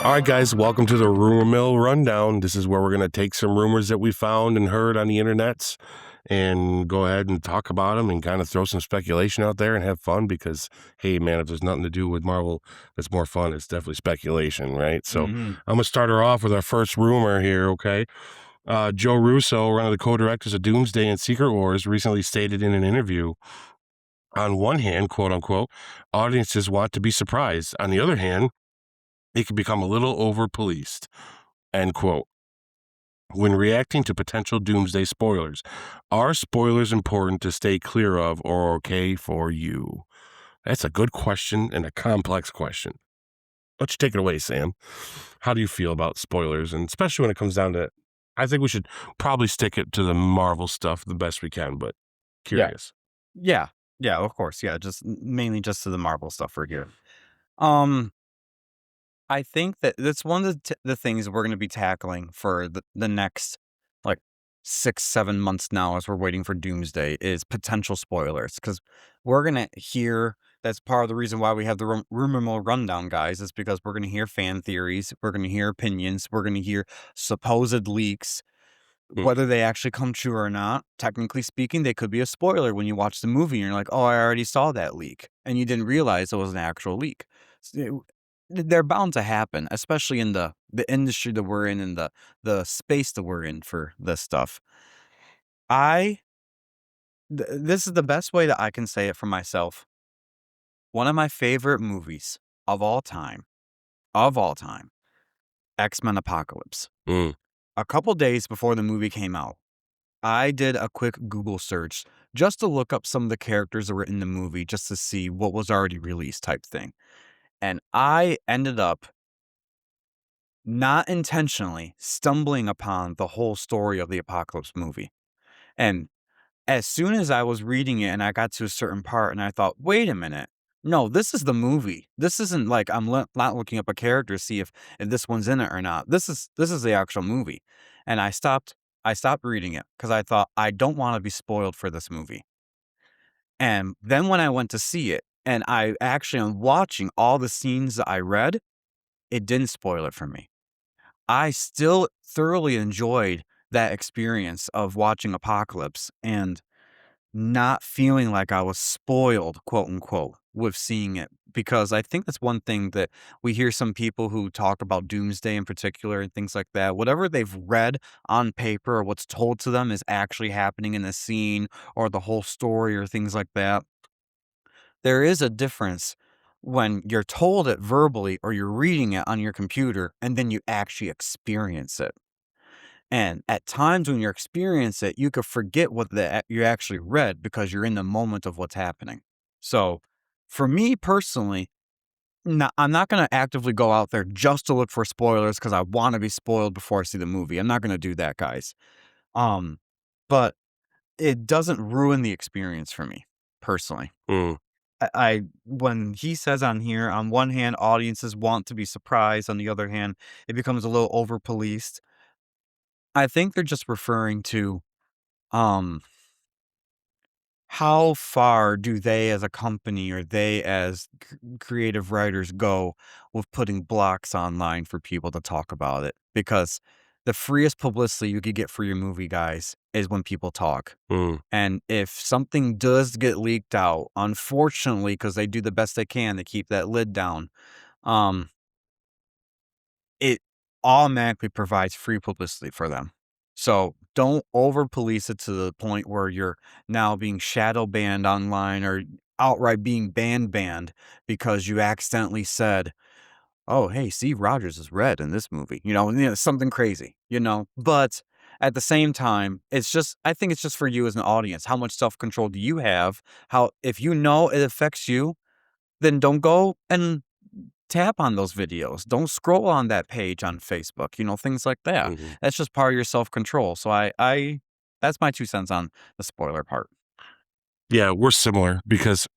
All right, guys, welcome to the Rumor Mill Rundown. This is where we're going to take some rumors that we found and heard on the internets and go ahead and talk about them and kind of throw some speculation out there and have fun because, hey, man, if there's nothing to do with Marvel that's more fun, it's definitely speculation, right? So I'm going to start her off with our first rumor here, okay? Joe Russo, one of the co-directors of Doomsday and Secret Wars, recently stated in an interview, on one hand, quote unquote, audiences want to be surprised. On the other hand, it can become a little over-policed, end quote. When reacting to potential Doomsday spoilers, are spoilers important to stay clear of or okay for you? That's a good question and a complex question. Let's take it away, Sam. How do you feel about spoilers? And especially when it comes down to, I think we should probably stick it to the Marvel stuff the best we can, but curious. Yeah, of course. Yeah, just mainly just to the Marvel stuff for here. I think that that's one of the things we're going to be tackling for the next like 6-7 months now as we're waiting for Doomsday is potential spoilers because we're going to hear. That's part of the reason why we have the rumor mill rundown, guys, is because we're going to hear fan theories, we're going to hear opinions, we're going to hear supposed leaks. Whether they actually come true or not, technically speaking, they could be a spoiler when you watch the movie and you're like, oh, I already saw that leak. And you didn't realize it was an actual leak. They're bound to happen, especially in the industry that we're in and the space that we're in for this stuff. This is the best way that I can say it for myself. One of my favorite movies of all time, X-Men Apocalypse. A couple days before the movie came out, I did a quick Google search just to look up some of the characters that were in the movie just to see what was already released type thing. And I ended up not intentionally stumbling upon the whole story of the Apocalypse movie. And as soon as I was reading it and I got to a certain part and I thought, wait a minute. No, this is the movie. This isn't like I'm not looking up a character to see if this one's in it or not. This is the actual movie. And I stopped reading it because I thought I don't want to be spoiled for this movie. And then when I went to see it and I actually am watching all the scenes that I read, it didn't spoil it for me. I still thoroughly enjoyed that experience of watching Apocalypse and not feeling like I was spoiled, quote unquote, with seeing it. Because I think that's one thing that we hear some people who talk about Doomsday in particular and things like that. Whatever they've read on paper or what's told to them is actually happening in the scene or the whole story or things like that. There is a difference when you're told it verbally or you're reading it on your computer and then you actually experience it. And at times when you experience it, you could forget what you actually read because you're in the moment of what's happening. So for me personally, I'm not going to actively go out there just to look for spoilers because I want to be spoiled before I see the movie. I'm not going to do that, guys. But it doesn't ruin the experience for me personally. I when he says on here, on one hand, audiences want to be surprised. On the other hand, it becomes a little over policed. I think they're just referring to um how far do they as a company or they as creative writers go with putting blocks online for people to talk about it? Because the freest publicity you could get for your movie, guys, is when people talk. And if something does get leaked out, unfortunately, because they do the best they can to keep that lid down, um, it automatically provides free publicity for them. So don't over police it to the point where you're now being shadow banned online or outright being banned because you accidentally said, oh, hey, Steve Rogers is red in this movie, something crazy, but at the same time, I think it's just for you as an audience. How much self-control do you have? If you know it affects you, then don't go and tap on those videos. Don't scroll on that page on Facebook, things like that. That's just part of your self-control. So I that's my 2 cents on the spoiler part. Yeah, we're similar because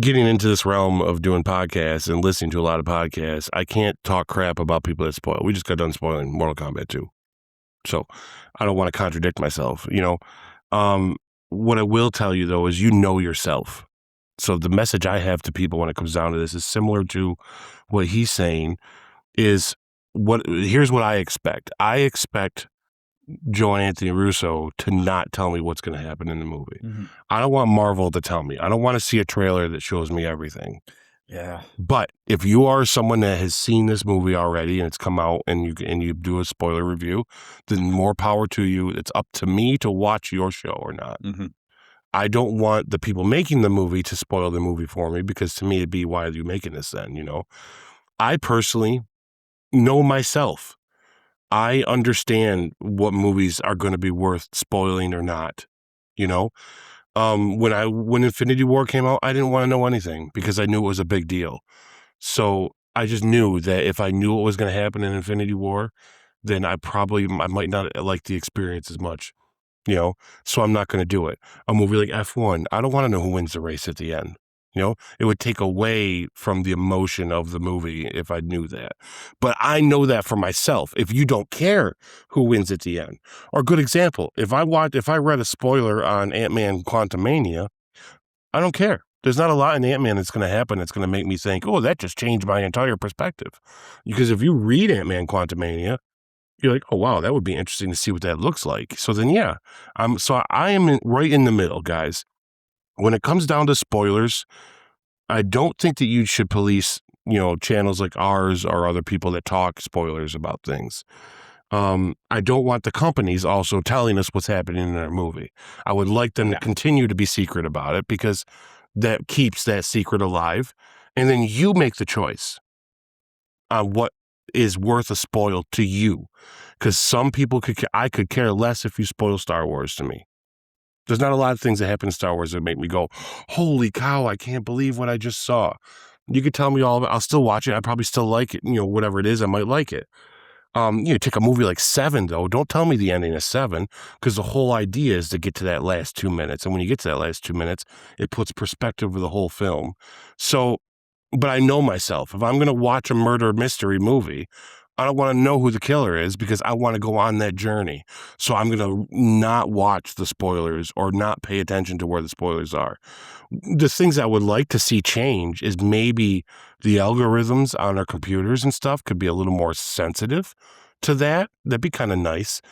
getting into this realm of doing podcasts and listening to a lot of podcasts, I can't talk crap about people that spoil. We just got done spoiling Mortal Kombat 2. So I don't want to contradict myself, What I will tell you, though, is yourself. So the message I have to people when it comes down to this is similar to what he's saying. Here's what I expect. I expect Joe and Anthony Russo to not tell me what's going to happen in the movie. I don't want Marvel to tell me. I don't want to see a trailer that shows me everything. Yeah. But if you are someone that has seen this movie already and it's come out and you do a spoiler review, then more power to you. It's up to me to watch your show or not. I don't want the people making the movie to spoil the movie for me, because to me it'd be, why are you making this then? I personally know myself. I understand what movies are going to be worth spoiling or not. When Infinity War came out, I didn't want to know anything because I knew it was a big deal. So I just knew that if I knew what was going to happen in Infinity War, then I might not like the experience as much. So I'm not going to do it. A movie like F1, I don't want to know who wins the race at the end. It would take away from the emotion of the movie if I knew that. But I know that for myself. If you don't care who wins at the end, or a good example, if I read a spoiler on Ant-Man Quantumania, I don't care. There's not a lot in Ant-Man that's going to happen that's going to make me think, oh, that just changed my entire perspective. Because if you read Ant-Man Quantumania, you're like, oh, wow, that would be interesting to see what that looks like. So then, yeah, I am right in the middle, guys. When it comes down to spoilers, I don't think that you should police, channels like ours or other people that talk spoilers about things. I don't want the companies also telling us what's happening in our movie. I would like them to continue to be secret about it, because that keeps that secret alive. And then you make the choice on what is worth a spoil to you. Because some people I could care less if you spoil Star Wars to me. There's not a lot of things that happen in Star Wars that make me go, holy cow, I can't believe what I just saw. You could tell me all of it. I'll still watch it. I probably still like it. Whatever it is, I might like it. Take a movie like Seven, though. Don't tell me the ending of Seven, because the whole idea is to get to that last 2 minutes. And when you get to that last 2 minutes, it puts perspective of the whole film. So, but I know myself. If I'm going to watch a murder mystery movie, I don't want to know who the killer is, because I want to go on that journey. So I'm going to not watch the spoilers or not pay attention to where the spoilers are. The things I would like to see change is maybe the algorithms on our computers and stuff could be a little more sensitive to that. That'd be kind of nice.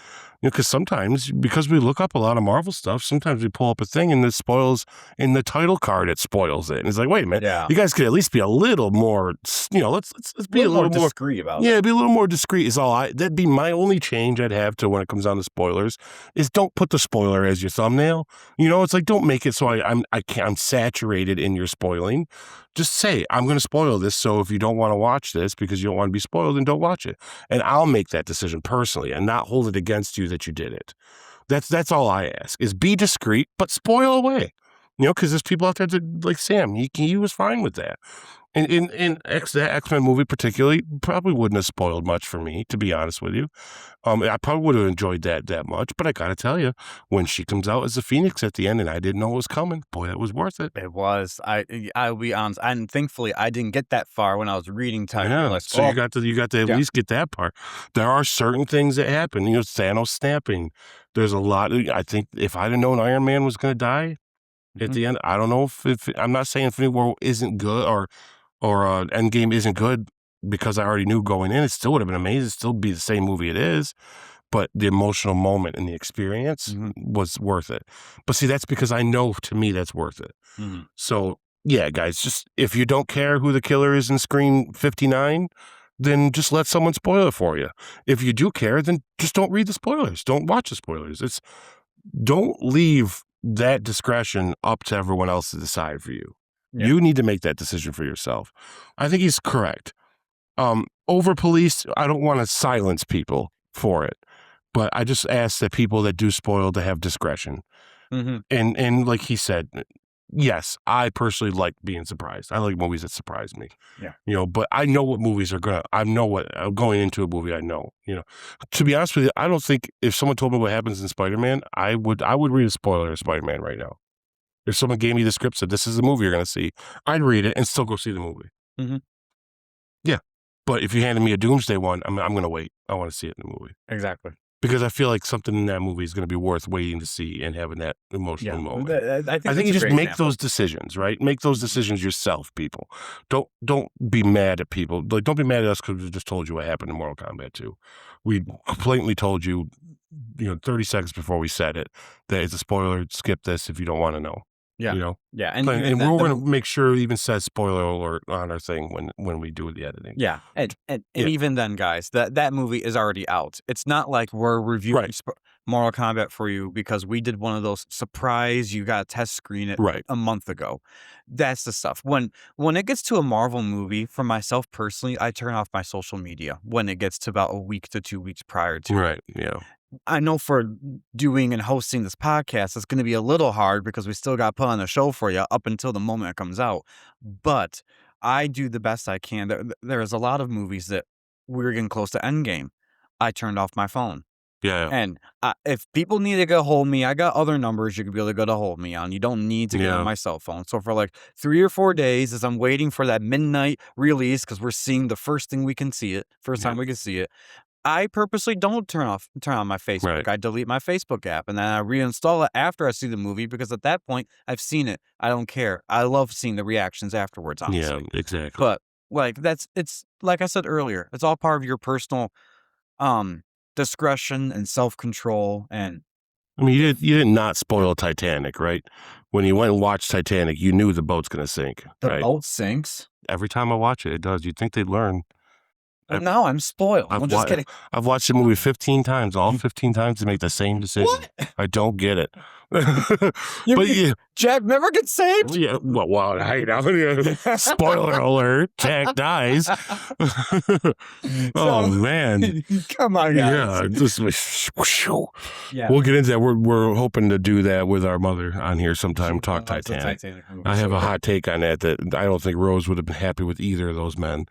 Because sometimes, because we look up a lot of Marvel stuff, sometimes we pull up a thing and it spoils in the title card. It spoils it, and it's like, wait a minute, you guys could at least be a little more, let's be a little more discreet about it. Yeah, be a little more discreet is all. That'd be my only change I'd have to when it comes down to spoilers. Is don't put the spoiler as your thumbnail. It's like, don't make it so I'm saturated in your spoiling. Just say, I'm going to spoil this, so if you don't want to watch this because you don't want to be spoiled, then don't watch it. And I'll make that decision personally and not hold it against you that you did it. That's all I ask, is be discreet, but spoil away. Because there's people out there that, like Sam, he was fine with that. And in that X-Men movie particularly, probably wouldn't have spoiled much for me, to be honest with you. I probably would have enjoyed that much, but I gotta tell you, when she comes out as the Phoenix at the end and I didn't know it was coming, boy, that was worth it. It was. I'll be honest, and thankfully I didn't get that far when I was reading time. Yeah, so you got to at least get that part. There are certain things that happen. Thanos snapping. There's a lot. I think if I'd have known Iron Man was going to die at the end, I don't know if I'm not saying Infinity War isn't good or Endgame isn't good because I already knew going in. It still would have been amazing. It'd still be the same movie it is, but the emotional moment and the experience was worth it. But see, that's because I know, to me, that's worth it. So yeah, guys, just if you don't care who the killer is in Scream 59, then just let someone spoil it for you. If you do care, then just don't read the spoilers. Don't watch the spoilers. Don't leave that discretion up to everyone else to decide for you. Yeah. You need to make that decision for yourself. I think he's correct. Over police, I don't want to silence people for it, but I just ask that people that do spoil to have discretion. And like he said, yes, I personally like being surprised. I like movies that surprise me. Yeah. But I know what movies are going into a movie. I know, to be honest with you, I don't think if someone told me what happens in Spider-Man, I would read a spoiler of Spider-Man right now. If someone gave me the script, said this is the movie you're going to see, I'd read it and still go see the movie. Yeah. But if you handed me a Doomsday one, I'm going to wait. I want to see it in the movie. Exactly. because I feel like something in that movie is going to be worth waiting to see and having that emotional moment. I I think think that's you a just great make example. those decisions, right? Make those decisions yourself, people. Don't be mad at people. Like, don't be mad at us because we just told you what happened in Mortal Kombat 2. We blatantly told you, 30 seconds before we said it, that it's a spoiler. Skip this if you don't want to know. Yeah. You know, Yeah, and even and we're going to make sure it even says spoiler alert on our thing when we do the editing. yeah, and Yeah, even then, guys, that movie is already out. It's not like we're reviewing right, Mortal Kombat for you because we did one of those surprise, you gotta test screen it right. a month ago. That's the stuff. When it gets to a Marvel movie, for myself personally, I turn off my social media when it gets to about a week to 2 weeks prior to it. Right. Yeah. I know for doing and hosting this podcast, it's gonna be a little hard because we still got put on a show for you up until the moment it comes out, but I do the best I can. There's a lot of movies that we were getting close to Endgame. I turned off my phone, Yeah. and, if people need to get a hold of me, I got other numbers you could be able to get a hold of me on. You don't need to get on Yeah. my cell phone. So for, like, 3 or 4 days as I'm waiting for that midnight release, because 'cause we're seeing the first thing we can see it, first Yeah. time we can see it, I purposely don't turn on my Facebook. Right. I delete my Facebook app, and then I reinstall it after I see the movie because at that point, I've seen it. I don't care. I love seeing the reactions afterwards, Yeah. honestly. Exactly. But, like, it's like I said earlier, it's all part of your personal, um, discretion and self-control, and I mean, if you did not spoil Titanic, right? When you went and watched Titanic, you knew the boat's going to sink, the right? boat sinks, Every time I watch it, it does. You'd think they'd learn. well, I, now I'm spoiled. I've I'm just wa- kidding. I've watched the movie 15 times, all 15 times to make the same decision. What? I don't get it. You But yeah, Jack never gets saved? yeah. Well, hey, now, spoiler alert: Jack dies. Oh So man. come on, guys. Yeah, just Yeah. we'll get into that. We're hoping to do that with our mother on here sometime. She Talk loves the Titanic. Titanic movie, I have so a hot take on that I don't think Rose would have been happy with either of those men,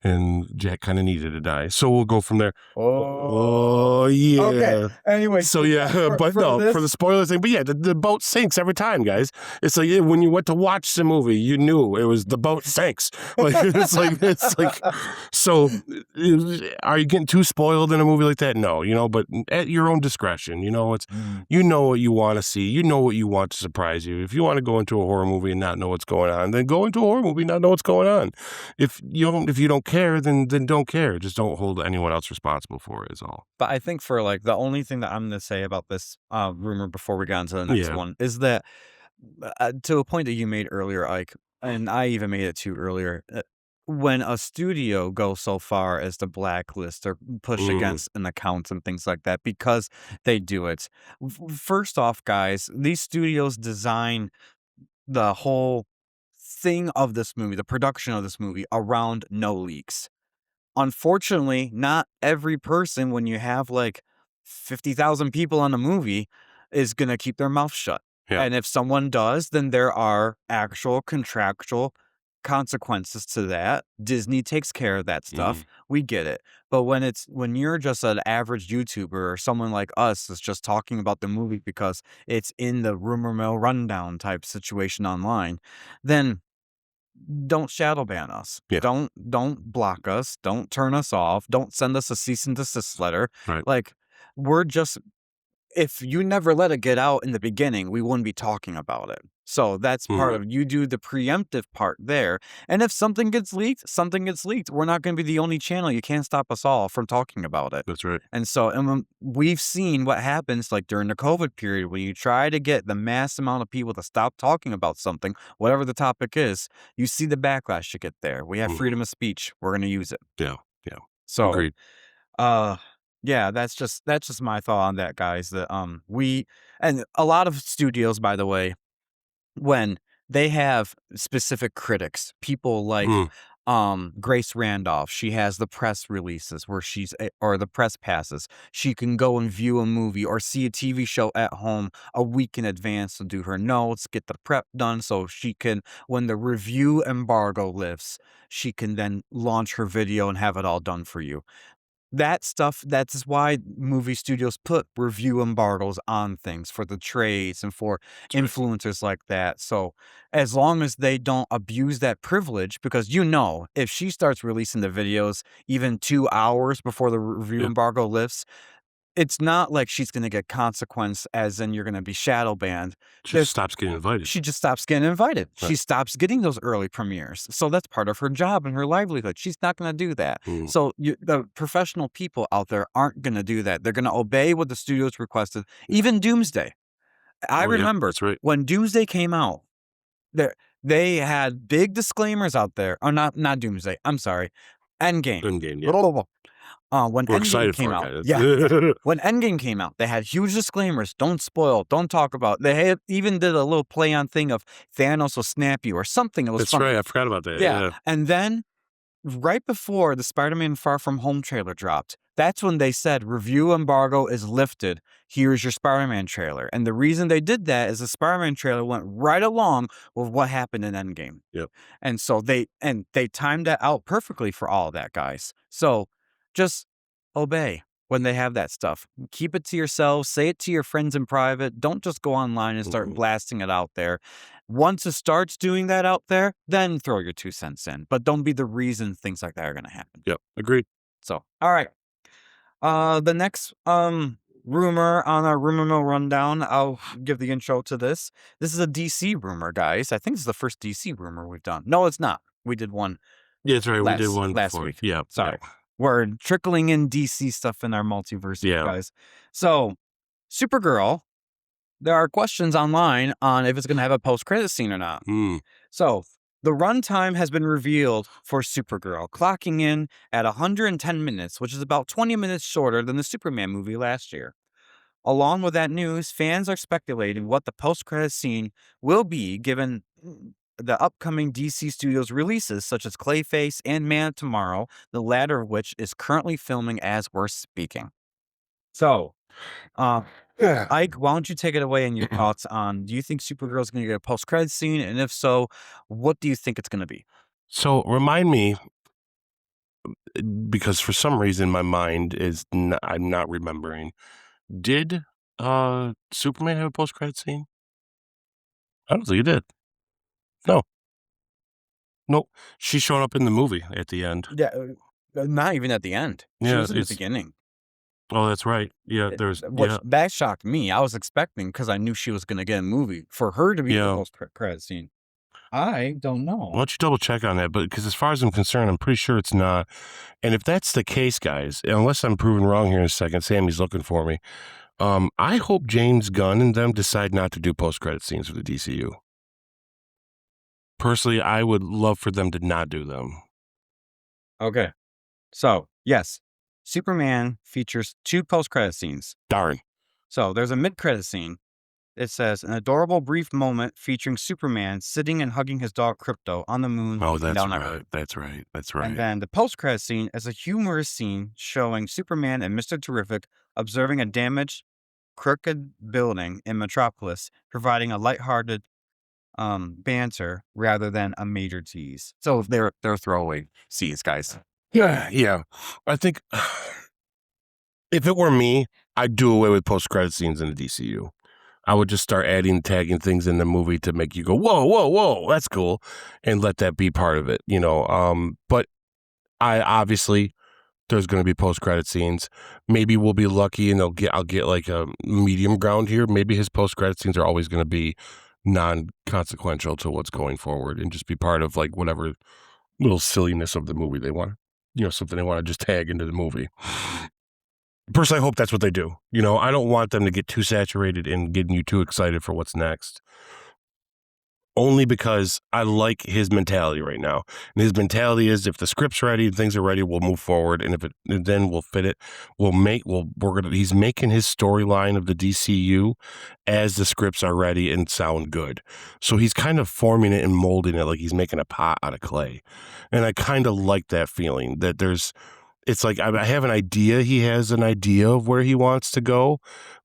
and Jack kind of needed to die. So we'll go from there. Oh yeah. Okay. Anyway, So yeah, but no, for the spoiler thing. But yeah, the boat sinks every time, guys. It's like when you went to watch the movie, you knew it was the boat sinks. Like it's like. So, are you getting too spoiled in a movie like that? No, but at your own discretion. You know what you want to see. You know what you want to surprise you. If you want to go into a horror movie and not know what's going on, then go into a horror movie and not know what's going on. If you don't care, then don't care. Just don't hold anyone else responsible for it. Is all. But I think for like the only thing that I'm gonna say about this rumor before we get into the next Yeah. one is that to a point that you made earlier, Ike, and I even made it too earlier. When a studio goes so far as to blacklist or push against an account and things like that because they do it. First off, guys, these studios design the whole thing of this movie, the production of this movie, around no leaks. Unfortunately, not every person, when you have like 50,000 people on a movie, is going to keep their mouth shut. Yeah. And if someone does, then there are actual contractual consequences to that. Disney takes care of that stuff. We get it. But when you're just an average YouTuber or someone like us that's just talking about the movie because it's in the rumor mill rundown type situation online, then don't shadow ban us. Yeah. Don't block us. Don't turn us off. Don't send us a cease and desist letter. Right. Like, we're just, if you never let it get out in the beginning, we wouldn't be talking about it. So that's part of, you do the preemptive part there. And if something gets leaked, something gets leaked. We're not going to be the only channel. You can't stop us all from talking about it. That's right. And so, we've seen what happens like during the COVID period when you try to get the mass amount of people to stop talking about something, whatever the topic is, you see the backlash you get there. We have freedom of speech. We're going to use it. Yeah. Yeah. So, Agreed. yeah, that's just my thought on that, guys. That and a lot of studios, by the way, when they have specific critics, people like Grace Randolph, she has the press releases where or the press passes. She can go and view a movie or see a TV show at home a week in advance to do her notes, get the prep done so she can, when the review embargo lifts, she can then launch her video and have it all done for you. That stuff, that's why movie studios put review embargoes on things for the trades and for influencers like that. So as long as they don't abuse that privilege, because if she starts releasing the videos even 2 hours before the review Yeah. embargo lifts, it's not like she's gonna get consequence as in you're gonna be shadow banned. She just There's stops getting invited. she just stops getting invited. Right. She stops getting those early premieres. So that's part of her job and her livelihood. She's not gonna do that. Mm. So the professional people out there aren't gonna do that. They're gonna obey what the studios requested. Even Doomsday. I Oh, yeah, remember that's right. when Doomsday came out, there they had big disclaimers out there. Or not Doomsday. I'm sorry. Endgame. Endgame, yeah. Blah, blah, blah. When We're Endgame excited came for it, out, guys. yeah. When Endgame came out, they had huge disclaimers. Don't spoil. Don't talk about. They had, even did a little play on thing of Thanos will snap you or something. It was That's funny. right. I forgot about that. Yeah. Yeah. And then right before the Spider-Man Far From Home trailer dropped, that's when they said review embargo is lifted. Here's your Spider-Man trailer. And the reason they did that is the Spider-Man trailer went right along with what happened in Endgame. Yep. And so they timed that out perfectly for all of that, guys. So just obey when they have that stuff. Keep it to yourself. Say it to your friends in private. Don't just go online and start Mhm. blasting it out there. Once it starts doing that out there, then throw your 2 cents in. But don't be the reason things like that are going to happen. Yep. Agreed. So, all right. The next rumor on our rumor mill rundown, I'll give the intro to this. This is a DC rumor, guys. I think this is the first DC rumor we've done. No, it's not. We did one Yeah, that's right. We did one last before. week. Yeah. Sorry. We're trickling in DC stuff in our multiverse, Yeah. guys. So, Supergirl, there are questions online on if it's going to have a post-credit scene or not. Mm. So, the runtime has been revealed for Supergirl, clocking in at 110 minutes, which is about 20 minutes shorter than the Superman movie last year. Along with that news, fans are speculating what the post-credit scene will be given the upcoming DC Studios releases such as Clayface and Man of Tomorrow, the latter of which is currently filming as we're speaking. So, Ike, why don't you take it away and your thoughts on, do you think Supergirl's going to get a post-credit scene? And if so, what do you think it's going to be? So remind me, because for some reason my mind is I'm not remembering. Did Superman have a post-credit scene? I don't think it did. No. Nope. She's showing up in the movie at the end. Yeah, not even at the end. She Yeah, was in the it's beginning. oh, that's right. Yeah, there's Which yeah. that shocked me. I was expecting because I knew she was going to get a movie for her to be the Yeah. post-credit scene. I don't know. Why don't you double check on that? But because as far as I'm concerned, I'm pretty sure it's not. And if that's the case, guys, unless I'm proven wrong here in a second, Sammy's looking for me. I hope James Gunn and them decide not to do post-credit scenes for the DCU. Personally, I would love for them to not do them. Okay. So, yes, Superman features 2 post-credit scenes. Darn. So, there's a mid-credit scene. It says, an adorable brief moment featuring Superman sitting and hugging his dog Crypto on the moon. Oh, that's down right. Earth. That's right. That's right. And then the post-credit scene is a humorous scene showing Superman and Mr. Terrific observing a damaged, crooked building in Metropolis, providing a lighthearted banter rather than a major tease. So they're throwaway scenes, guys. Yeah. I think if it were me, I'd do away with post-credit scenes in the DCU. I would just start tagging things in the movie to make you go, whoa, that's cool, and let that be part of it, you know. But I obviously there's going to be post-credit scenes. Maybe we'll be lucky and I'll get like a medium ground here. Maybe his post-credit scenes are always going to be non-consequential to what's going forward and just be part of like whatever little silliness of the movie they want, you know, something they want to just tag into the movie. Personally, I hope that's what they do. You know, I don't want them to get too saturated and getting you too excited for what's next. Only because I like his mentality right now. And his mentality is if the script's ready and things are ready, we'll move forward. And then we'll fit it. He's making his storyline of the DCU as the scripts are ready and sound good. So he's kind of forming it and molding it like he's making a pot out of clay. And I kind of like that feeling that it's like I have an idea. He has an idea of where he wants to go,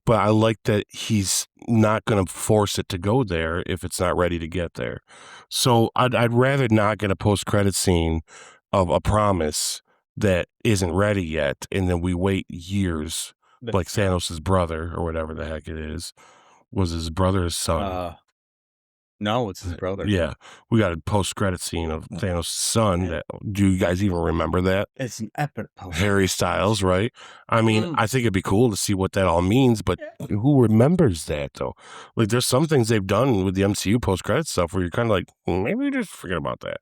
but I like that he's not going to force it to go there if it's not ready to get there. So I'd rather not get a post-credit scene of a promise that isn't ready yet, and then we wait years, like Thanos' brother or whatever the heck it is. Was his brother his son? No, it's his brother. Yeah, we got a post-credit scene of Thanos' son. That, do you guys even remember that? It's an epic post. Harry Styles, right? I mean, Mm. I think it'd be cool to see what that all means, but who remembers that though? Like, there's some things they've done with the MCU post-credit stuff where you're kind of like, maybe just forget about that.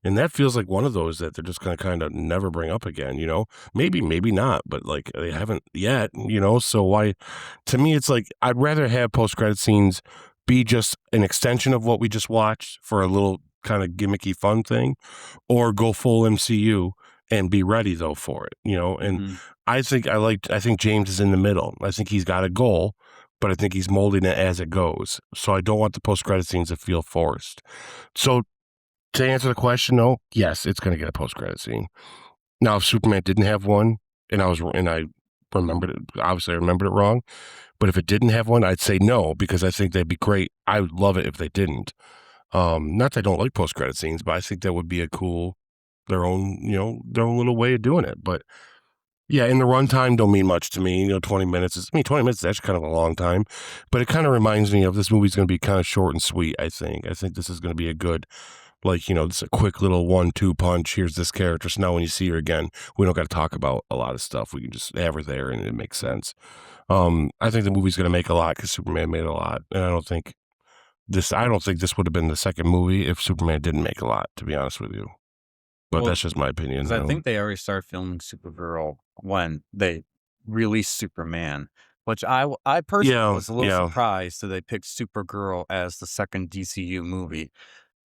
And that feels like one of those that they're just going to kind of never bring up again, you know? Maybe, maybe not, but like they haven't yet, you know? So why, to me, it's like, I'd rather have post-credit scenes be just an extension of what we just watched for a little kind of gimmicky fun thing, or go full MCU and be ready though for it, you know? And Mhm. I think James is in the middle. I think he's got a goal, but I think he's molding it as it goes. So I don't want the post-credit scenes to feel forced. So to answer the question, though, yes, it's going to get a post-credit scene. Now, if Superman didn't have one, and I remembered it, obviously I remembered it wrong, but if it didn't have one, I'd say no, because I think they'd be great. I would love it if they didn't. Not that I don't like post-credit scenes, but I think that would be a cool, their own little way of doing it. But yeah, and the runtime don't mean much to me. 20 minutes is, 20 minutes is actually kind of a long time, but it kind of reminds me of this movie's going to be kind of short and sweet, I think. I think this is going to be a good, it's a quick little 1-2 punch. Here's this character. So now when you see her again, we don't got to talk about a lot of stuff. We can just have her there and it makes sense. I think the movie's going to make a lot because Superman made a lot. And I don't think this would have been the second movie if Superman didn't make a lot, to be honest with you. But Well, that's just my opinion. 'cause I think they already started filming Supergirl when they released Superman, which I personally Yeah, was a little yeah, surprised that they picked Supergirl as the second DCU movie.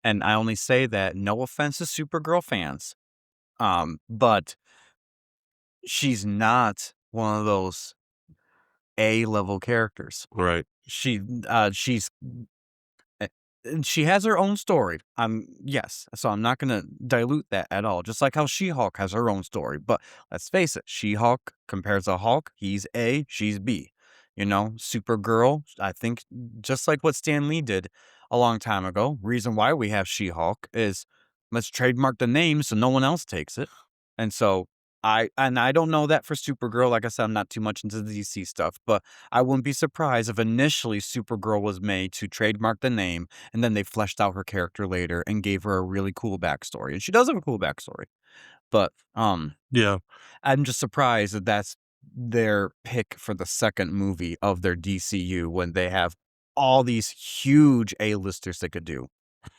And I only say that, no offense to Supergirl fans, but she's not one of those A-level characters. right. She's A and she has her own story. Yes, so I'm not gonna dilute that at all, just like how She-Hulk has her own story, but let's face it, She-Hulk compared to Hulk, he's A, she's B. Supergirl, I think just like what Stan Lee did a long time ago, reason why we have She-Hulk is, let's trademark the name so no one else takes it, and so I don't know that for Supergirl. Like I said, I'm not too much into the DC stuff, but I wouldn't be surprised if initially Supergirl was made to trademark the name, and then they fleshed out her character later and gave her a really cool backstory. And she does have a cool backstory, but Yeah. I'm just surprised that that's their pick for the second movie of their DCU when they have all these huge A-listers they could do.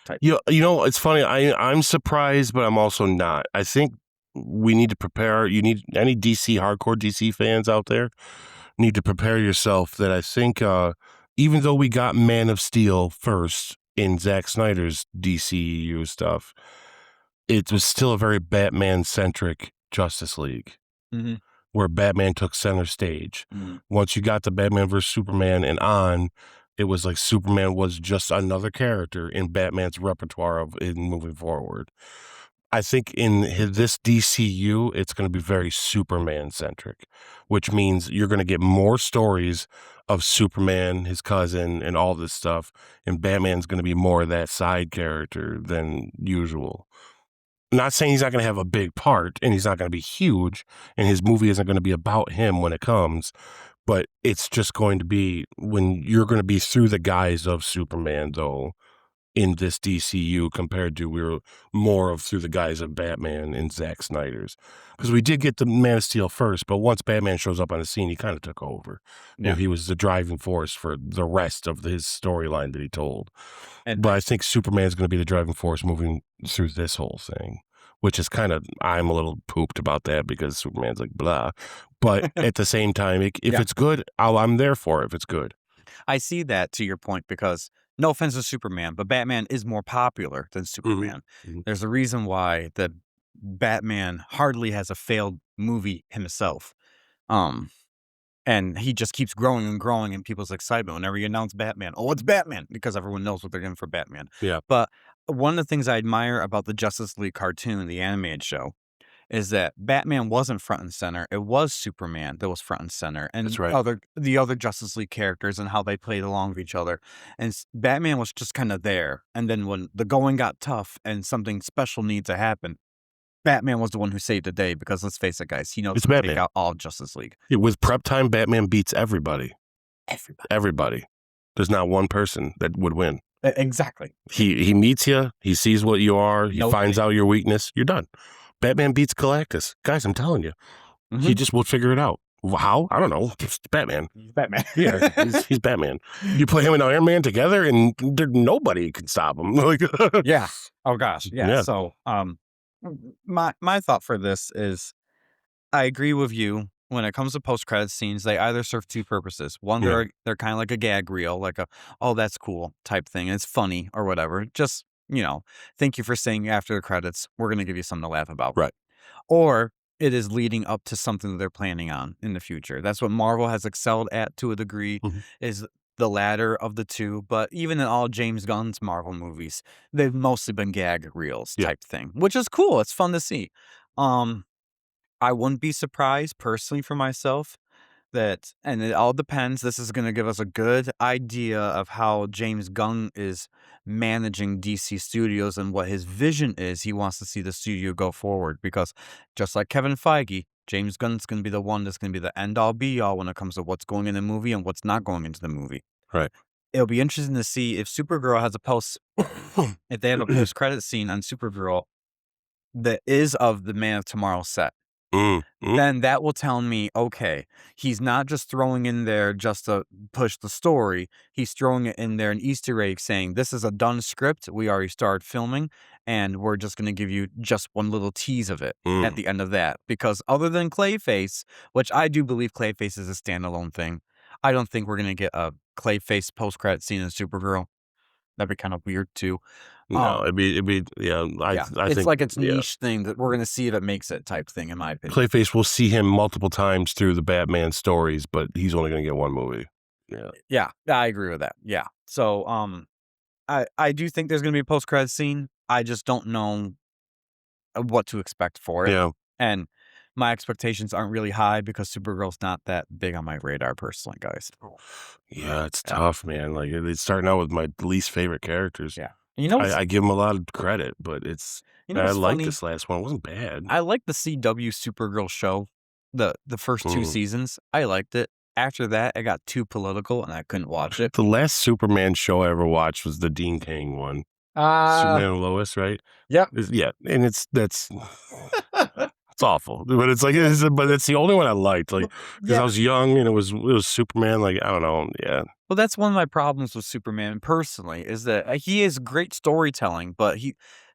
Type. It's funny. I'm surprised, but I'm also not. I think we need to prepare. You need any hardcore DC fans out there need to prepare yourself that I think, even though we got Man of Steel first in Zack Snyder's DCU stuff, it was still a very Batman centric Justice League, Mhm. where Batman took center stage. Mhm. Once you got the Batman vs Superman and on, it was like Superman was just another character in Batman's repertoire in moving forward. I think in this DCU, it's going to be very Superman centric, which means you're going to get more stories of Superman, his cousin, and all this stuff. And Batman's going to be more of that side character than usual. Not saying he's not going to have a big part and he's not going to be huge and his movie isn't going to be about him when it comes, but it's just going to be when you're going to be through the guise of Superman, though, in this DCU compared to we were more of through the guise of Batman and Zack Snyder's. Because we did get the Man of Steel first, but once Batman shows up on the scene, he kind of took over. Yeah. He was the driving force for the rest of his storyline that he told. And But I think Superman's going to be the driving force moving through this whole thing, which is I'm a little pooped about that because Superman's like blah. But at the same time, if Yeah. it's good, I'm there for it if it's good. I see that to your point because no offense to Superman, but Batman is more popular than Superman. Mhm. There's a reason why the Batman hardly has a failed movie himself. Um, and he just keeps growing and growing in people's excitement whenever you announce Batman. Oh, it's Batman because everyone knows what they're getting for Batman. Yeah. But one of the things I admire about the Justice League cartoon, the animated show, is that Batman wasn't front and center. It was Superman that was front and center, and That's right. the other Justice League characters and how they played along with each other. And Batman was just kind of there. And then when the going got tough and something special needed to happen, Batman was the one who saved the day. Because let's face it, guys, he knows It's how to take Batman. out all Justice League. With prep time, Batman beats everybody. Everybody. Everybody. There's not one person that would win. Exactly. He meets you, he sees what you are, he No finds thing. out your weakness, you're done. Batman beats Galactus. Guys, I'm telling you, he Mhm. just will figure it out. How? I don't know. It's Batman. He's Batman. Yeah, he's Batman. You put him and Iron Man together, and nobody can stop him. Like, Yeah. Oh gosh. Yeah. yeah, So, my thought for this is, I agree with you. When it comes to post credit scenes, they either serve two purposes. One, yeah, they're kind of like a gag reel, like a "oh, that's cool" type thing. It's funny or whatever. Just, thank you for saying after the credits, we're gonna give you something to laugh about. right. Or it is leading up to something that they're planning on in the future. That's what Marvel has excelled at to a degree, Mhm. is the latter of the two. But even in all James Gunn's Marvel movies, they've mostly been gag reels Yeah, type thing, which is cool. It's fun to see. Um, I wouldn't be surprised personally for myself that, and it all depends. This is going to give us a good idea of how James Gunn is managing DC Studios and what his vision is. He wants to see the studio go forward because, just like Kevin Feige, James Gunn's going to be the one that's going to be the end all be all when it comes to what's going in the movie and what's not going into the movie. right. It'll be interesting to see if Supergirl has a post, if they have a post credit scene on Supergirl that is of the Man of Tomorrow set, Mm, mm, then that will tell me, okay, he's not just throwing in there just to push the story. He's throwing it in there an Easter egg saying, this is a done script. We already started filming, and we're just going to give you just one little tease of it at mm. the end of that. Because other than Clayface, which I do believe Clayface is a standalone thing, I don't think we're going to get a Clayface post-credit scene in Supergirl. That'd be kind of weird too. No, Um, yeah. yeah, I it's think, like its yeah. niche thing that we're going to see if it makes it type thing, in my opinion. Clayface will see him multiple times through the Batman stories, but he's only going to get one movie. Yeah, Yeah, I agree with that. Yeah. So, I do think there's gonna be a post credit scene. I just don't know what to expect for it, yeah, and my expectations aren't really high because Supergirl's not that big on my radar personally, guys. yeah. It's Yeah, tough, man. Like it's starting out with my least favorite characters. yeah. And you know what's I give him a lot of credit, but you know I what's like funny? this last one. It wasn't bad. I like the CW Supergirl show, the first 2 Mm. seasons. I liked it. After that, it got too political and I couldn't watch it. The last Superman show I ever watched was the Dean King one. Uh, Superman and Lois, right? yep. Yeah, and it's awful, but but it's the only one I liked, like, because I Yeah. was young and it was Superman, like, I don't know, yeah, Well, that's one of my problems with Superman personally is that he is great storytelling, but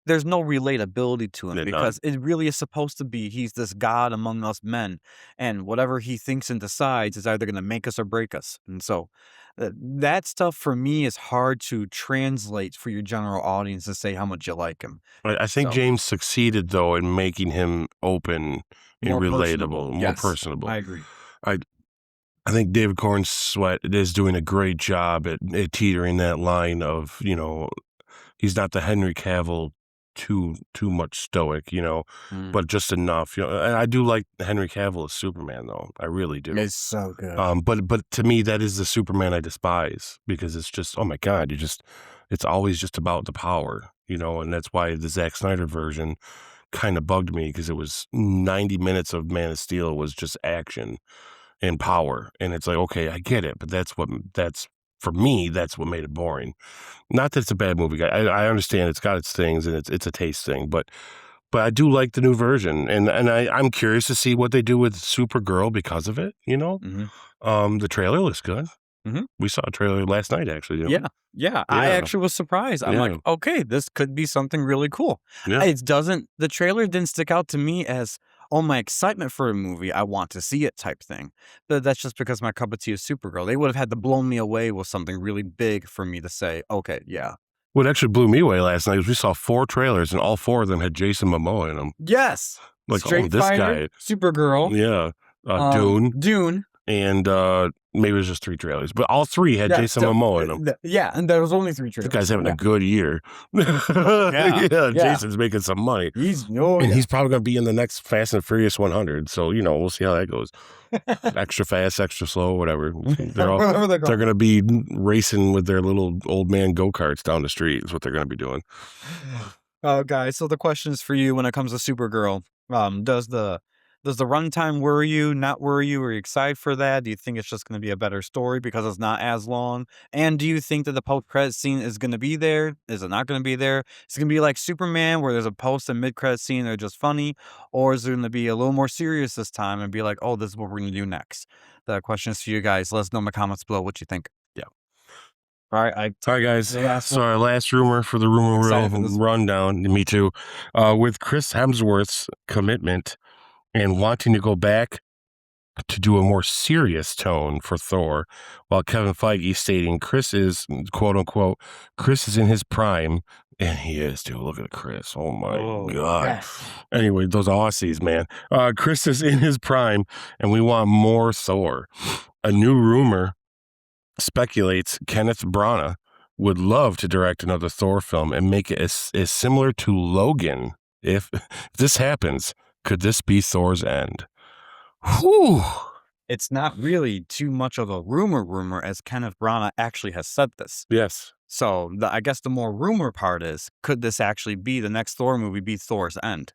there's no relatability to him yeah, none. because it really is supposed to be he's this god among us men, and whatever he thinks and decides is either going to make us or break us. And so that stuff for me is hard to translate for your general audience to say how much you like him. I think So James succeeded, though, in making him open and more personable. relatable, more Yes, personable. I agree. I I think David Corn Sweat is doing a great job at teetering that line of, he's not the Henry Cavill too much stoic, Mm. but just enough. And I do like Henry Cavill as Superman, though. I really do. It's so good. But to me, that is the Superman I despise because it's just, oh my God, it's always just about the power, and that's why the Zack Snyder version kind of bugged me because it was 90 minutes of Man of Steel was just action and power, and it's like, okay, I get it, but that's for me, that's what made it boring. Not that it's a bad movie. I understand it's got its things and it's a taste thing, but I do like the new version, and I'm curious to see what they do with Supergirl because of it. Hmm. The trailer looks good. Hmm. We saw a trailer last night, actually, didn't we? Yeah, yeah, I Yeah, actually was surprised. I'm like, yeah, "Okay, this could be something really cool." yeah. It doesn't the trailer didn't stick out to me as, "Oh, my excitement for a movie, I want to see it," type thing. But that's just because my cup of tea is Supergirl. They would have had to blow me away with something really big for me to say, "Okay, yeah." What actually blew me away last night was we saw 4 trailers, and all 4 of them had Jason Momoa in them. Yes! Like, oh, Straight this Fighter, guy, Supergirl, yeah, Dune, Dune. and maybe it was just 3 trailers, but all 3 had Yeah, Jason Momoa in them. yeah, and there was only 3 The guy's trailers. having a Yeah. good year. Yeah, Yeah, yeah. Jason's making some money. Oh, And yeah. he's probably going to be in the next Fast and Furious 100. So, we'll see how that goes. Extra fast, extra slow, whatever. Whatever they're They're called. going to be racing with their little old man go-karts down the street is what they're going to be doing. Oh, guys, so the questions for you when it comes to Supergirl, does the Does the runtime worry you, not worry you? Are you excited for that? Do you think it's just gonna be a better story because it's not as long? And do you think that the post-credit scene is gonna be there? Is it not gonna be there? Is it gonna be like Superman where there's a post and mid-credit scene that are just funny? Or is it gonna be a little more serious this time and be like, "Oh, this is what we're gonna do next?" The question is for you guys. Let us know in the comments below what you think. Yeah. Alright, All right, guys. the last So one. our last rumor for the rumor Excited for wheel this one. rundown. Me too. With Chris Hemsworth's commitment and wanting to go back to do a more serious tone for Thor, while Kevin Feige stating Chris is, quote unquote, Chris is in his prime. And he is, dude. Look at Chris. Oh my God. Yes. Anyway, those Aussies, man. Chris is in his prime, and we want more Thor. A new rumor speculates Kenneth Branagh would love to direct another Thor film and make it as similar to Logan. If this happens, could this be Thor's end? Whew. It's not really too much of a rumor as Kenneth Branagh actually has said this. Yes. So I guess the more rumor part is, could this actually be the next Thor movie be Thor's end?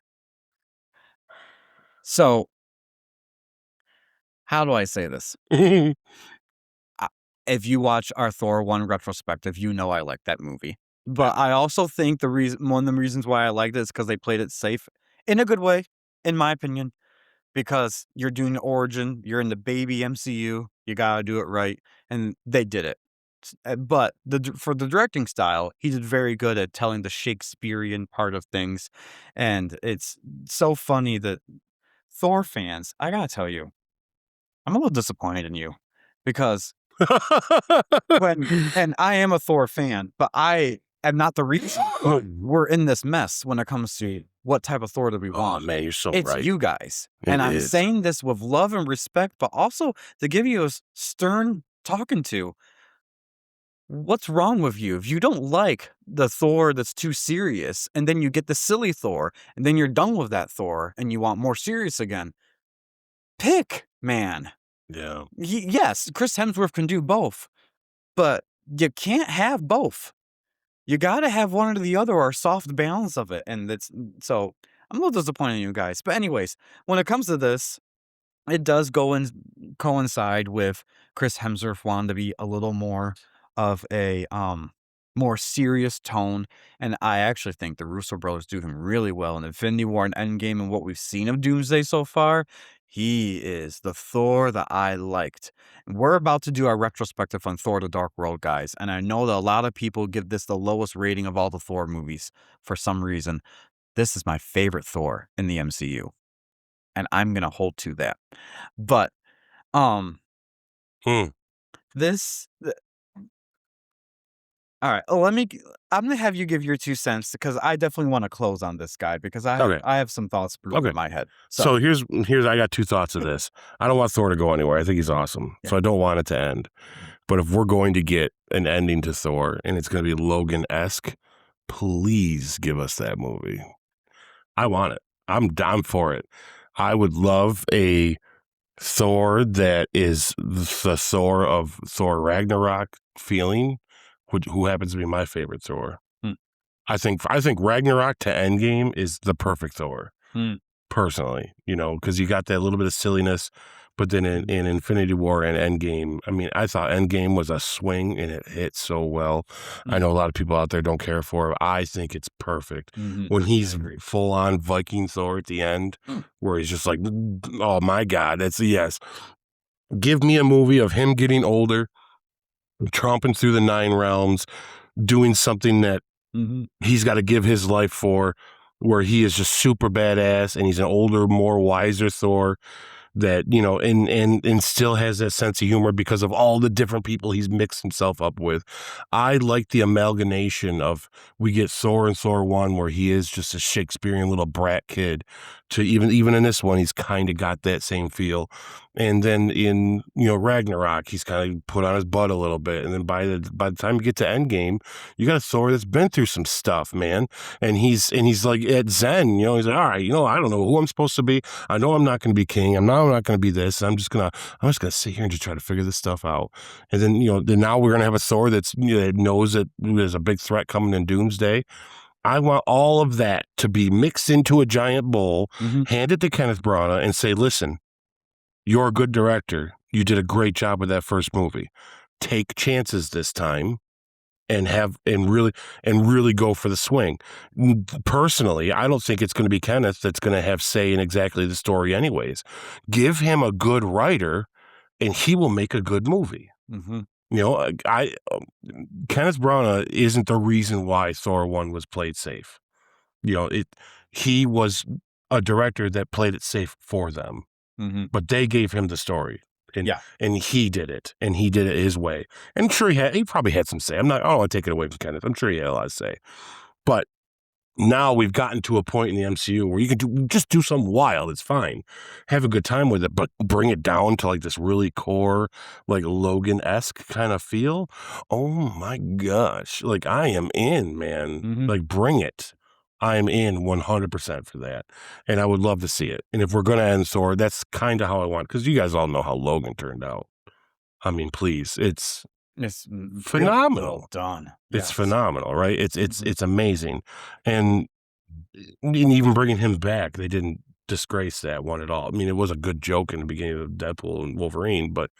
So, how do I say this? If you watch our Thor 1 retrospective, you know I like that movie. But I also think one of the reasons why I liked it is because they played it safe in a good way, in my opinion. Because you're doing the origin, you're in the baby MCU, you gotta do it right, and they did it. But for the directing style, he did very good at telling the Shakespearean part of things, and it's so funny that Thor fans, I gotta tell you, I'm a little disappointed in you because and I am a Thor fan, but I am not the reason we're in this mess when it comes to what type of Thor do we want. Oh man, you're so It's right. you guys. It And I'm is. saying this with love and respect, but also to give you a stern talking to. What's wrong with you? If you don't like the Thor that's too serious, and then you get the silly Thor, and then you're done with that Thor, and you want more serious again, pick, man. Yeah. Yes, Chris Hemsworth can do both, but you can't have both. You gotta have one or the other or a soft balance of it. And that's so I'm a little disappointed in you guys. But anyways, when it comes to this, it does go and coincide with Chris Hemsworth wanting to be a little more of a more serious tone. And I actually think the Russo brothers do him really well in Infinity War and Endgame and what we've seen of Doomsday so far. He is the Thor that I liked. We're about to do our retrospective on Thor: The Dark World, guys. And I know that a lot of people give this the lowest rating of all the Thor movies for some reason. This is my favorite Thor in the MCU. And I'm going to hold to that. But, this, all right. I'm going to have you give your 2 cents because I definitely want to close on this guy because I have some thoughts brewing in my head. So here's I got 2 thoughts of this. I don't want Thor to go anywhere. I think he's awesome. Yeah. So I don't want it to end. But if we're going to get an ending to Thor and it's going to be Logan-esque, please give us that movie. I want it. I'm down for it. I would love a Thor that is the Thor of Thor Ragnarok feeling, who happens to be my favorite Thor. I think Ragnarok to Endgame is the perfect Thor. Personally, because you got that little bit of silliness, but then in Infinity War and Endgame, I mean, I thought Endgame was a swing and it hit so well. I know a lot of people out there don't care for it. I think it's perfect. When he's full on Viking Thor at the end, where he's just like, oh my God, that's a yes. Give me a movie of him getting older, tromping through the 9 realms, doing something that he's got to give his life for, where he is just super badass and he's an older, more wiser Thor that, and still has that sense of humor because of all the different people he's mixed himself up with. I like the amalgamation of, we get Thor in Thor 1 where he is just a Shakespearean little brat kid, to even in this one, he's kind of got that same feel. And then in, Ragnarok, he's kind of put on his butt a little bit. And then by the time you get to Endgame, you got a Thor that's been through some stuff, man. And he's like at Zen, he's like, all right, I don't know who I'm supposed to be. I know I'm not going to be king. I'm not going to be this. I'm just going to sit here and just try to figure this stuff out. And then, then now we're going to have a Thor that knows that there's a big threat coming in Doomsday. I want all of that to be mixed into a giant bowl, Mhm. hand it to Kenneth Branagh and say, listen, you're a good director. You did a great job with that first movie. Take chances this time and really go for the swing. Personally, I don't think it's going to be Kenneth that's going to have say in exactly the story anyways. Give him a good writer and he will make a good movie. Mhm. You know, Kenneth Branagh isn't the reason why Thor 1 was played safe. You know, he was a director that played it safe for them, Mhm. but they gave him the story. Yeah. And he did it, and he did it his way. And sure, he probably had some say. I don't want to take it away from Kenneth. I'm sure he had a lot to say. But now we've gotten to a point in the MCU where you can just do something wild. It's fine. Have a good time with it, but bring it down to like this really core, like Logan-esque kind of feel. Oh my gosh. Like I am in, man. Mhm. Like bring it. I am in 100% for that. And I would love to see it. And if we're going to end Thor, that's kind of how I want, because you guys all know how Logan turned out. I mean, please, it's It's really well phenomenal. done. It's Yes. phenomenal, right? It's Mhm. it's amazing. And even bringing him back, they didn't disgrace that one at all. I mean, it was a good joke in the beginning of Deadpool and Wolverine, but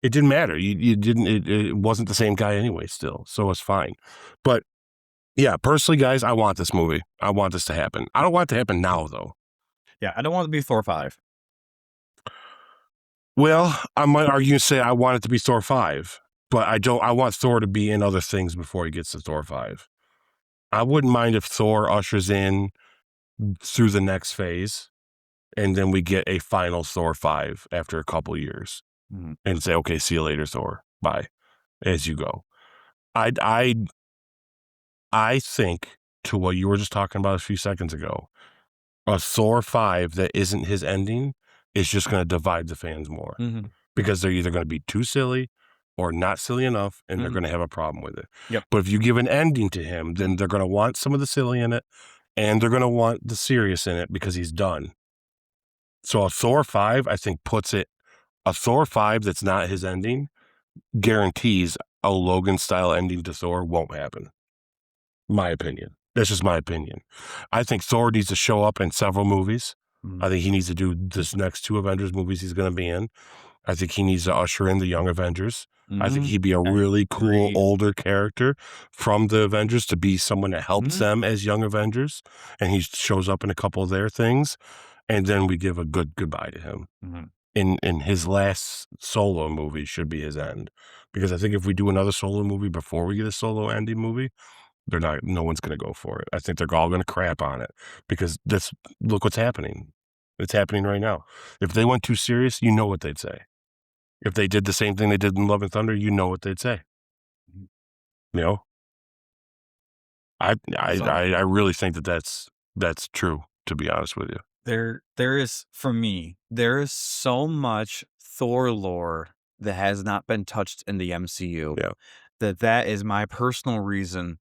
it didn't matter. You didn't. It wasn't the same guy anyway. Still, so it's fine. But yeah, personally, guys, I want this movie. I want this to happen. I don't want it to happen now, though. Yeah, I don't want it to be Thor 5. Well, I might argue and say I want it to be Thor 5, but I don't. I want Thor to be in other things before he gets to Thor 5. I wouldn't mind if Thor ushers in through the next phase, and then we get a final Thor 5 after a couple years Mhm. and say, okay, see you later, Thor. Bye. As you go. I think, to what you were just talking about a few seconds ago, a Thor 5 that isn't his ending is just going to divide the fans more, Mhm. because they're either going to be too silly or not silly enough, and they're Mhm. going to have a problem with it. Yep. But if you give an ending to him, then they're going to want some of the silly in it, and they're going to want the serious in it because he's done. So a Thor 5, I think, a Thor 5 that's not his ending guarantees a Logan style ending to Thor won't happen. My opinion. That's just my opinion. I think Thor needs to show up in several movies. Mhm. I think he needs to do this next 2 Avengers movies he's going to be in. I think he needs to usher in the young Avengers. I think Mhm. he'd be a I really cool agree. older character from the Avengers to be someone that helps Mhm. them as young Avengers. And he shows up in a couple of their things. And then we give a good goodbye to him. Mhm. In his last solo movie should be his end. Because I think if we do another solo movie before we get a solo ending movie, no one's going to go for it. I think they're all going to crap on it, because look what's happening. It's happening right now. If they went too serious, you know what they'd say. If they did the same thing they did in Love and Thunder, you know what they'd say. Mhm. You know, So I really think that's true, to be honest with you. there is, for me, there is so much Thor lore that has not been touched in the MCU, Yeah. that is my personal reason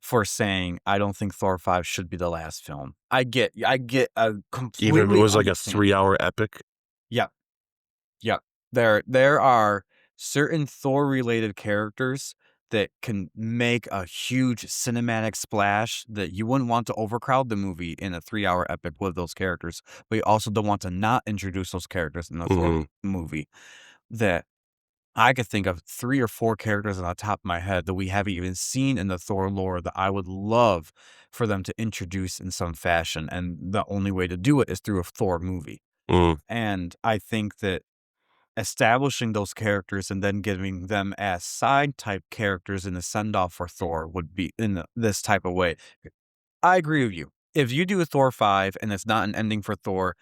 for saying I don't think Thor 5 should be the last film. I Even if it completely was like a understand. 3-hour epic. Yeah, yeah. There are certain Thor related characters that can make a huge cinematic splash that you wouldn't want to overcrowd the movie in a 3-hour epic with those characters, but you also don't want to not introduce those characters in the Thor Mhm. movie. That I could think of 3 or 4 characters on the top of my head that we haven't even seen in the Thor lore that I would love for them to introduce in some fashion, and the only way to do it is through a Thor movie. Mhm. And I think that establishing those characters and then giving them as side type characters in the send off for Thor would be in this type of way. I agree with you. If you do a Thor 5 and it's not an ending for Thor,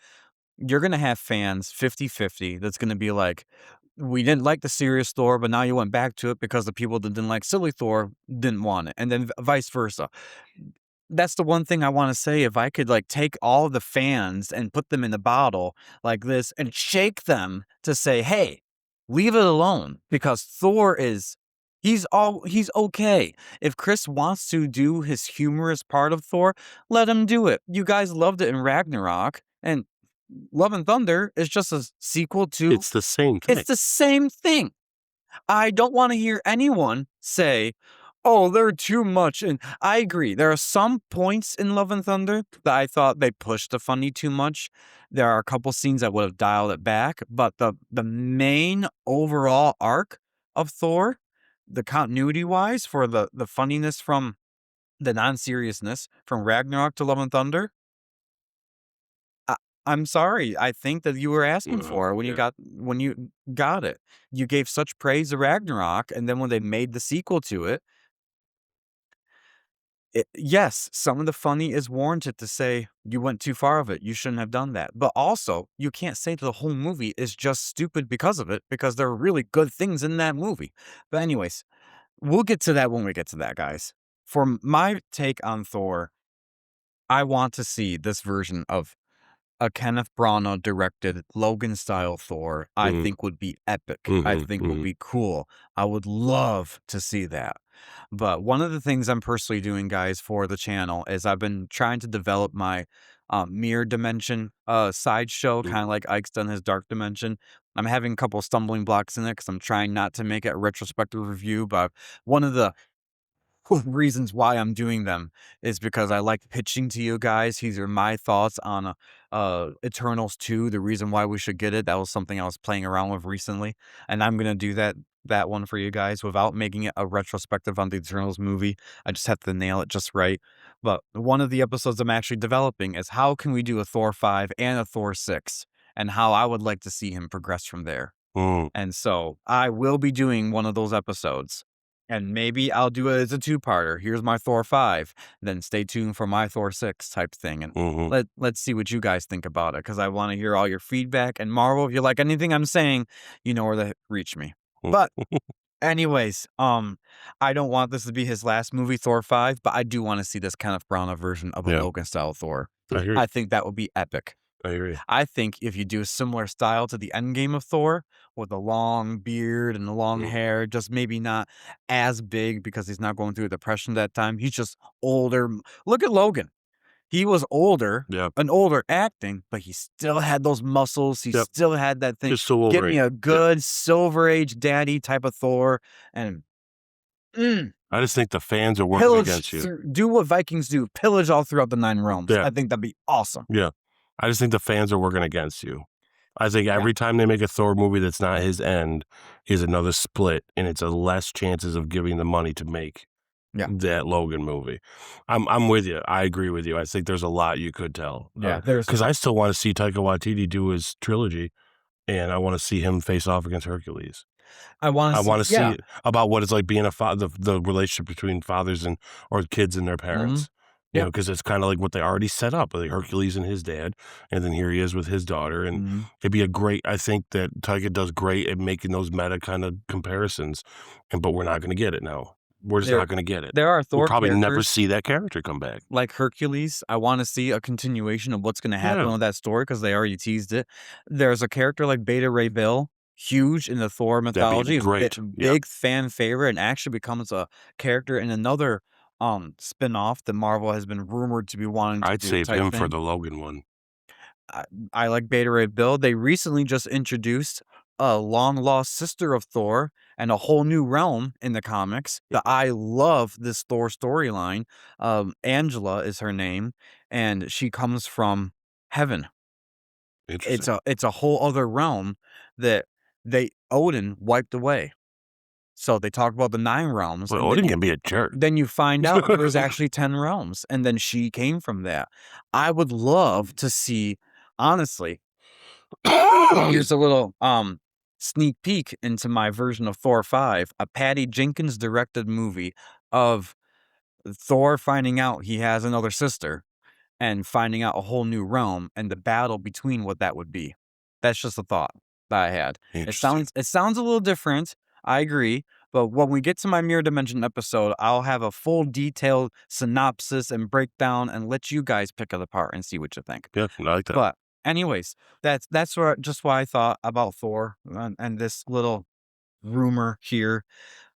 you're going to have fans 50-50 that's going to be like, we didn't like the serious Thor, but now you went back to it because the people that didn't like silly Thor didn't want it. And then vice versa. That's the one thing I wanna say. If I could, like, take all the fans and put them in a bottle like this and shake them to say, "Hey, leave it alone," because Thor is he's okay. If Chris wants to do his humorous part of Thor, let him do it. You guys loved it in Ragnarok, and Love and Thunder is just a sequel to It's the same it's thing. the same thing. I don't wanna hear anyone say, Oh, they're too much, and I agree. There are some points in Love and Thunder that I thought they pushed the funny too much. There are a couple scenes that would have dialed it back, but the main overall arc of Thor, the continuity wise for the funniness from the non-seriousness from Ragnarok to Love and Thunder, I, I'm sorry. I think that you were asking for it Yeah. when you got it. You gave such praise to Ragnarok, and then when they made the sequel to it, yes, some of the funny is warranted to say, "You went too far of it, you shouldn't have done that." But also, you can't say that the whole movie is just stupid because of it, because there are really good things in that movie. But anyways, we'll get to that when we get to that, guys. For my take on Thor, I want to see this version of a Kenneth Branagh directed Logan style Thor, I Mhm, think would be epic. I mhm, think would mhm, be cool. I would love to see that. But one of the things I'm personally doing, guys, for the channel is I've been trying to develop my mirror dimension sideshow, kind of mhm. like Ike's done his dark dimension. I'm having a couple stumbling blocks in it because I'm trying not to make it a retrospective review. But one of the reasons why I'm doing them is because I like pitching to you guys. These are my thoughts on Eternals 2, the reason why we should get it. That was something I was playing around with recently, and I'm gonna do that one for you guys without making it a retrospective on the Eternals movie. I just have to nail it just right. But one of the episodes I'm actually developing is how can we do a Thor 5 and a Thor 6, and how I would like to see him progress from there. Mm, And so I will be doing one of those episodes. And maybe I'll do it as a two-parter. Here's my Thor 5, then stay tuned for my Thor 6 type thing. And mhm, let's see what you guys think about it because I want to hear all your feedback. And Marvel, if you like anything I'm saying, you know where to reach me. mm. But anyways, I don't want this to be his last movie, Thor 5, but I do want to see this kind of Browner version of a Yeah, Logan style Thor. I hear you. I think that would be epic. I hear you. I think if you do a similar style to the Endgame of Thor, with a long beard and the long Mhm. hair, just maybe not as big because he's not going through a depression that time. He's just older. Look at Logan. He was older, Yep, an older acting, but he still had those muscles. He yep. still had that thing. Just so Get me Wolverine. a Yeah. good Silver Age daddy type of Thor and mm, I just think the fans are working pillage against you. through, do what Vikings do, pillage all throughout the nine realms. Yeah, I think that'd be awesome. yeah. I just think the fans are working against you. I think Yeah, every time they make a Thor movie that's not his end is another split, and it's a less chances of giving the money to make yeah, that Logan movie. I'm with you. I agree with you. I think there's a lot you could tell. yeah. There's Because I still want to see Taika Waititi do his trilogy, and I want to see him face off against Hercules. I want I to see. wanna Yeah. see about what it's like being a father, the relationship between fathers and or kids and their Mhm. parents, Yep. because it's kinda like what they already set up, like Hercules and his dad, and then here he is with his daughter, and Mhm. it'd be a great I think that Taika does great at making those meta kinda comparisons, but we're not gonna get it now. We're just There not gonna get it. there are We'll Thor probably never characters see that character come back. like Hercules. I wanna see a continuation of what's gonna happen Yeah, with that story because they already teased it. There's a character like Beta Ray Bill, huge in the Thor that'd be mythology, great. Yep. big fan favorite, and actually becomes a character in another, spin-off that Marvel has been rumored to be wanting to I'd do save type him for thing. the Logan one. I I like Beta Ray Bill. They recently just introduced a long lost sister of Thor and a whole new realm in the comics that Mhm. I love this Thor storyline. Angela is her name, and she comes from heaven. It's Interesting. a whole other realm that they Odin wiped away. So they talk about the nine realms, But and Odin can be a jerk. then you find out there's actually 10 realms, and then she came from that. I would love to see, honestly, here's a little sneak peek into my version of Thor 5, a Patty Jenkins directed movie of Thor finding out he has another sister and finding out a whole new realm and the battle between what that would be. That's just a thought that I had. Interesting. It sounds a little different. I agree, but when we get to my mirror dimension episode, I'll have a full detailed synopsis and breakdown and let you guys pick it apart and see what you think. Yeah, I like that. But anyways, that's what just what I thought about Thor and this little rumor here.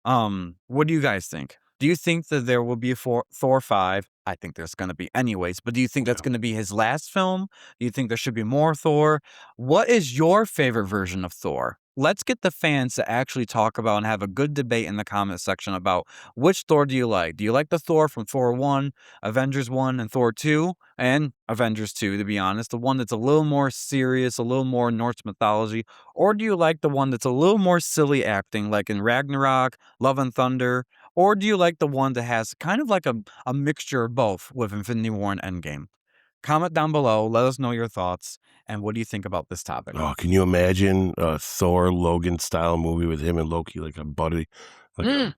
What do you guys think? Do you think that there will be a Thor 5? I think there's going to be anyways, but do you think that's Yeah. going to be his last film? Do you think there should be more Thor? What is your favorite version of Thor? let's get the fans to actually talk about and have a good debate in the comment section about which Thor do you like? Do you like the Thor from Thor 1, Avengers 1, and Thor 2, and Avengers 2, to be honest, the one that's a little more serious, a little more Norse mythology, or do you like the one that's a little more silly acting, like in Ragnarok, Love and Thunder, or do you like the one that has kind of like a mixture of both with Infinity War and Endgame? Comment down below, let us know your thoughts, and what do you think about this topic? Oh, can you imagine a Thor Logan style movie with him and Loki like a buddy,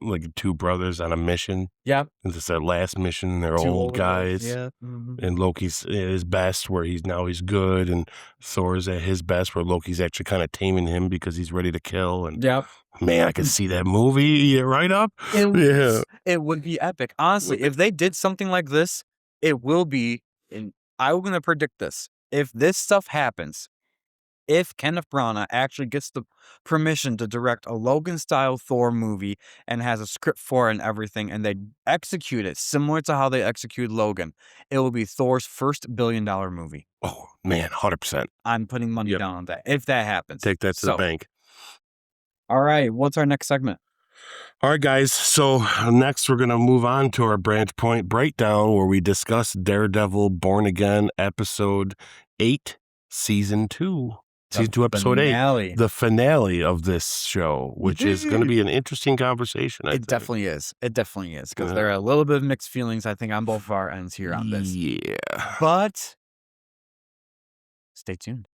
like two brothers on a mission? Yep. And it's their last mission. And they're 2 old older brothers, guys, yeah, mhm. and Loki's at his best where he's good, and Thor's at his best where Loki's actually kind of taming him because he's ready to kill. And Yep. man, I could see that movie right up. It Yeah. it would be epic. Honestly, if they did something like this, it will be, and I'm gonna predict this. If this stuff happens, if Kenneth Branagh actually gets the permission to direct a Logan-style Thor movie and has a script for it and everything, and they execute it similar to how they executed Logan, it will be Thor's first billion-dollar movie. Oh man, 100%. I'm putting money Yep. down on that, if that happens. Take that to the bank. Alright, what's our next segment? All right, guys. So next, we're going to move on to our Branch Point breakdown where we discuss Daredevil Born Again episode 8, season 2. Season 2, episode 8. The finale of this show, which is going to be an interesting conversation, I think. It definitely is. It definitely is, because there are a little bit of mixed feelings, I think, on both of our ends here on this. Yeah. But stay tuned.